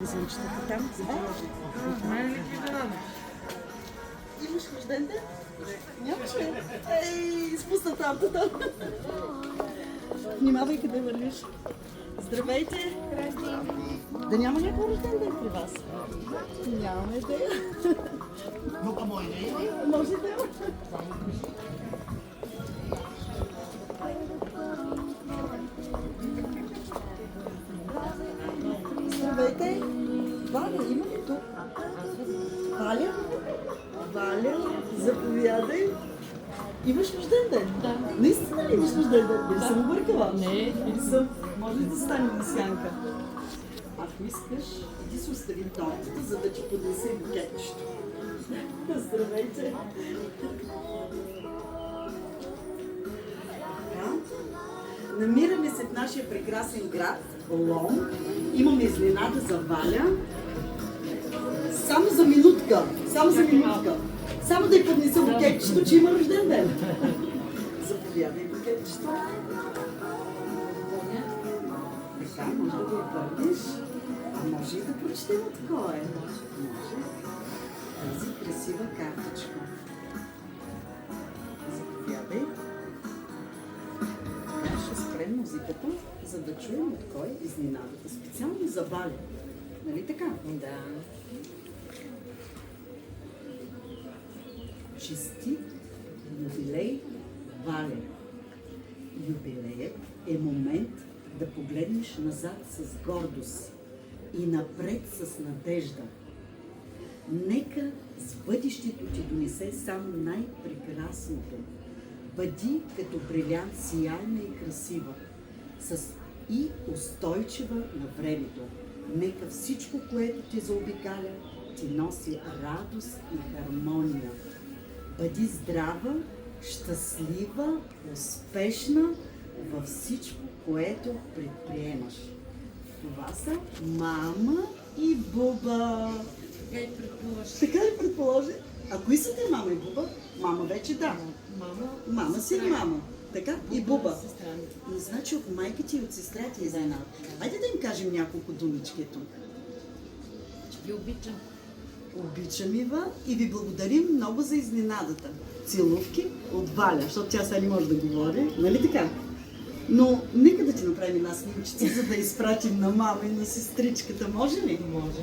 Звучите там? Имаш рожден ден? Нямаше. Ей, изпусна тортата. Внимавай къде вървиш. Здравейте! Да няма някой рожден ден при вас? Нямаме идея. Може да има. Здравейте! Валя, има ли тук? Валя? Валя, заповядай. Имаш рожден ден? Да. Наистина ли имаш рожден ден? Не съм объркала? Не. Или съм? Може ли да стане на сянка? Ако искаш, иди си остави тортата, за да ти поднесе букетчето. Здравейте! Така. Намираме се в нашия прекрасен град, Лом. Имаме изненада за Валя. Само за минутка. Само да й поднеса букетчето, че има рожден ден. Заповядай букетчето. Така, може да го обърнеш. А може и да прочетем от кой е. Може. Тази красива картичка. Заповядай. Така, ще спрем музиката, за да чуем от кой е изненадата. Специално за Валя. Нали така? Да. Честит юбилей, Валя! Юбилеят е момент да погледнеш назад с гордост и напред с надежда. Нека с бъдещето ти донесе само най-прекрасното. Бъди като брилянт, сияйна и красива, и устойчива на времето. Нека всичко, което те заобикаля, ти носи радост и хармония. Бъди здрава, щастлива, успешна във всичко, което предприемаш. Това са мама и Буба. Така и предположи. Така ли предположи? А кои са те мама и Буба? Мама вече да. Мама си е мама. Така? И Буба. И значи от майка ти и от сестра ти е за една. Хайде да им кажем няколко думички тук. Че ви обичам. Обичам Ива и ви благодарим много за изненадата. Целувки от Валя, защото тя сега не може да говори, нали така? Но нека да ти направим една снимчица, за да изпратим на мама и на сестричката. Може ли? Може.